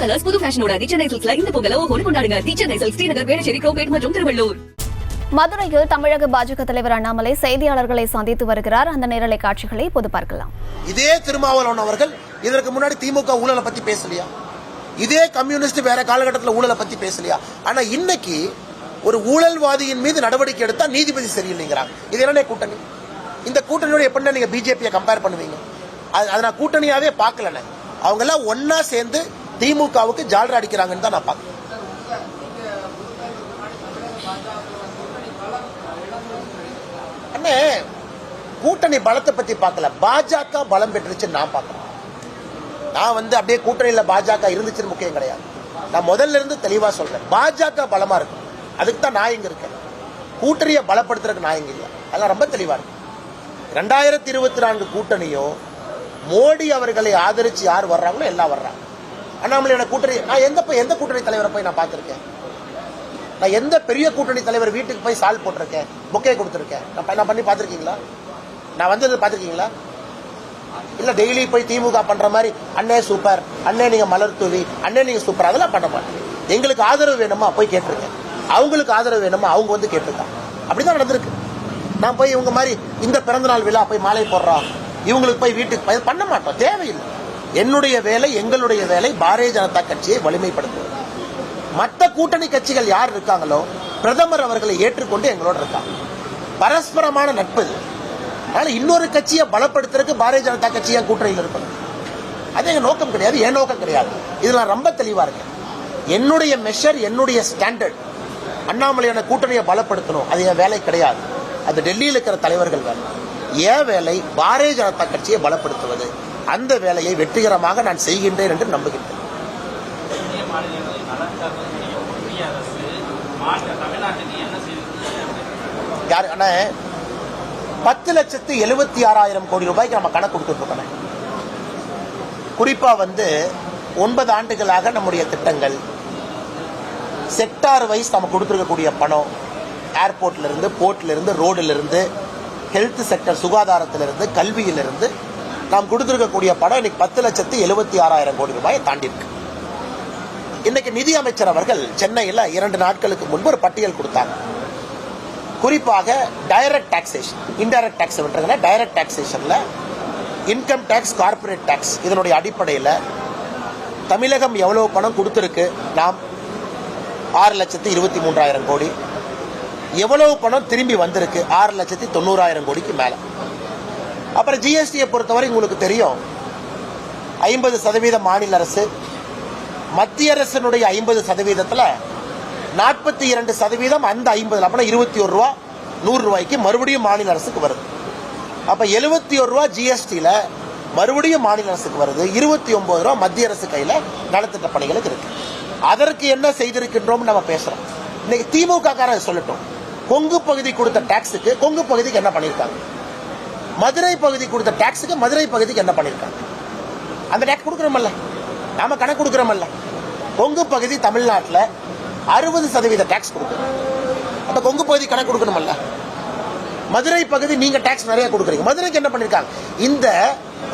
Colours புது ஃபேஷனோட சென்னை சில்க்ஸ்ல இந்த பொங்கலை ஓஹோன்னு கொண்டாடுங்க. சென்னை சில்க்ஸ் ஸ்ரீநகர், வேளச்சேரி, கோபேட் மற்றும் திருவள்ளூர். மதுரையில் தமிழக பாஜக தலைவர் அண்ணாமலை செய்தியாளர்களை சந்தித்து வருகிறார். அந்த நேரலை காட்சிகளை இப்போது பார்க்கலாம். இதே திருமாவளவன் அவர்கள் இதற்கு முன்னாடி திமுக ஊழலை பத்தி பேசலையா? இதே கம்யூனிஸ்ட் வேற காலகட்டத்தில் ஊழலை பத்தி பேசலையா? ஆனா இன்னைக்கு ஒரு ஊழல்வாதியின் மீது நடவடிக்கை எடுத்தா நீதிபதி சரியில்லைங்கிறாங்க. இது என்ன கூட்டணி? இந்த கூட்டணியோட எப்படி நீங்க பிஜேபியை கம்பேர் பண்ணுவீங்க? அதை நான் கூட்டணியாவே பார்க்கல. அவங்க எல்லாம் ஒன்னா சேர்ந்து திமுகவுக்கு ஜால்ரா அடிக்கிறாங்கன்னு தான் நான் பார்க்கிறேன். கூட்டணி பலத்தை பத்தி பார்க்கல, பாஜக பலம் பெற்றுச்சு நான் பார்க்கிறேன். நான் அப்படியே கூட்டணியில பாஜக இருந்துச்சுன்னு முக்கியம் கிடையாது. நான் முதல்ல இருந்து தெளிவா சொல்றேன், பாஜக பலமா இருக்கு, அதுக்கு தான் நான் இங்க இருக்கேன். கூட்டணியை பலப்படுத்துறதுக்கு நான் இங்க இல்லை. அதெல்லாம் ரொம்ப தெளிவா இருக்கு. 2024 கூட்டணியும் மோடி அவர்களை ஆதரிச்சு யார் வர்றாங்களோ எல்லாம் வர்றாங்க. அண்ணாமலை கூட்டணி நான் எந்த கூட்டணி தலைவரை போய் நான் பார்த்திருக்கேன்? நான் எந்த பெரிய கூட்டணி தலைவர் வீட்டுக்கு போய் சால் போட்டிருக்கேன், பொக்கே கொடுத்திருக்கேன்? நான் பண்ணி பார்த்திருக்கீங்களா? நான் வந்தது பார்த்திருக்கீங்களா? இல்ல டெய்லி போய் திமுக பண்ற மாதிரி அண்ணே சூப்பர், அண்ணே நீங்க மலர் தூவி, அண்ணே நீங்க சூப்பர், அதெல்லாம் பண்ண மாட்டேன். எங்களுக்கு ஆதரவு வேணுமா போய் கேட்டிருக்கேன், அவங்களுக்கு ஆதரவு வேணுமா அவங்க வந்து கேட்டிருக்காங்க. அப்படிதான் நடந்திருக்கு. நான் போய் இவங்க மாதிரி இந்த பிறந்தநாள் விழா போய் மாலை போடுறோம், இவங்களுக்கு போய் வீட்டுக்கு பண்ண மாட்டோம், தேவையில்லை. என்னுடைய வேலை, எங்களுடைய வேலை பாரதிய ஜனதா கட்சியை வலிமைப்படுத்துவது. மற்ற கூட்டணி கட்சிகள் யார் இருக்காங்களோ பிரதமர் அவர்களை ஏற்றுக்கொண்டு எங்களோட இருக்காங்க. பரஸ்பரமான நட்பு. அதனால இன்னொரு கட்சியை பலப்படுத்துறதுக்கு பாரதிய ஜனதா கட்சி என் கூட்டணியில் இருக்கணும். அது எங்க நோக்கம் கிடையாது, என் நோக்கம் கிடையாது. இதுல நான் ரொம்ப தெளிவா இருக்கேன். என்னுடைய மெஷர், என்னுடைய ஸ்டாண்டர்ட் அண்ணாமலையான கூட்டணியை பலப்படுத்தணும், அது என் வேலை கிடையாது. அது டெல்லியில் இருக்கிற தலைவர்கள் வேலை. என் வேலை பாரதிய ஜனதா கட்சியை பலப்படுத்துவது. அந்த வேலையை வெற்றிகரமாக நான் செய்கின்றேன் என்று நம்புகின்றேன். 10,76,000 கோடி ரூபாய்க்கு நம்ம கணக்கு கொடுத்துருக்கோம். குறிப்பா 9 ஆண்டுகளாக நம்முடைய திட்டங்கள் செக்டார் வைஸ் நம்ம கொடுத்திருக்கக்கூடிய பணம், ஏர்போர்ட்ல இருந்து, போர்ட்ல இருந்து, ரோடுல இருந்து, ஹெல்த் செக்டர் சுகாதாரத்திலிருந்து, கல்வியிலிருந்து நாம் கொடுத்திருக்கக்கூடிய பணம் இன்னைக்கு 10,76,000 கோடி ரூபாயை தாண்டி இருக்கு. இன்னைக்கு நிதி அமைச்சர் அவர்கள் சென்னையில் 2 நாட்களுக்கு முன்பு ஒரு பட்டியல் கொடுத்தாங்க. குறிப்பாக டைரக்ட் டாக்ஸேஷன், இன்டைரக்ட் டாக்ஸ் விட்டுருங்க, டைரக்ட் டாக்ஸேஷன்ல இன்கம் டாக்ஸ், கார்பரேட் டாக்ஸ், இதனுடைய அடிப்படையில் தமிழகம் எவ்வளவு பணம் கொடுத்திருக்கு? நாம் 6,23,000 கோடி. எவ்வளவு பணம் திரும்பி வந்திருக்கு? 6,90,000 கோடிக்கு மேல. அப்புறம் ஜிஎஸ்டியை பொறுத்தவரை உங்களுக்கு தெரியும், 50% மாநில அரசு, மத்திய அரசினுடைய 50%, 42% அந்த 50, அப்ப 21 ரூபா, 100 ரூபாய்க்கு மறுபடியும் மாநில அரசுக்கு வருது. அப்ப 71 ரூபா ஜிஎஸ்டியில மறுபடியும் மாநில அரசுக்கு வருது. 29 ரூபா மத்திய அரசு கையில நலத்திட்ட பணிகளுக்கு இருக்கு. அதற்கு என்ன செய்திருக்கின்றோம் நம்ம பேசுறோம். இன்னைக்கு திமுக காரன் சொல்லட்டும், கொங்கு பகுதி கொடுத்த டாக்ஸுக்கு கொங்கு பகுதிக்கு என்ன பண்ணிருக்காங்க? மதுரை பகுதி கொடுத்த டாக்ஸுக்கு மதுரை பகுதிக்கு என்ன பண்ணிருக்காங்க? அந்த டாக்ஸ் கொடுக்கிறோமல்ல, நாம கணக்கு கொடுக்கிறோமல்ல. கொங்கு பகுதி தமிழ்நாட்டில் 60% டாக்ஸ் கொடுக்கணும். அந்த கொங்கு பகுதி கணக்கு கொடுக்கணுமல்ல. மதுரை பகுதி நீங்க டாக்ஸ் நிறைய கொடுக்குறீங்க, மதுரைக்கு என்ன பண்ணிருக்காங்க? இந்த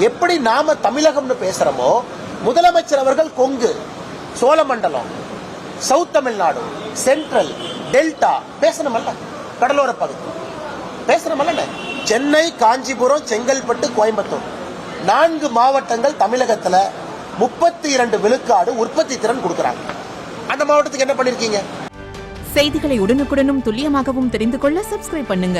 எப்படி நாம தமிழகம்னு பேசுறோமோ, முதலமைச்சர் அவர்கள் Kongu, Cholamandalam, south Tamil Nadu, central, delta பேசணுமல்ல, கடலோர பகுதி பேசணுமல்ல. சென்னை, காஞ்சிபுரம், செங்கல்பட்டு, கோயம்புத்தூர் 4 மாவட்டங்கள் தமிழகத்துல 32 விழுக்காடு உற்பத்தி திறன் கொடுக்கறாங்க. அந்த மாவட்டத்துக்கு என்ன பண்ணிருக்கீங்க? செய்திகளை உடனுக்குடனும் துல்லியமாகவும் தெரிந்து கொள்ள சப்ஸ்கிரைப் பண்ணுங்க.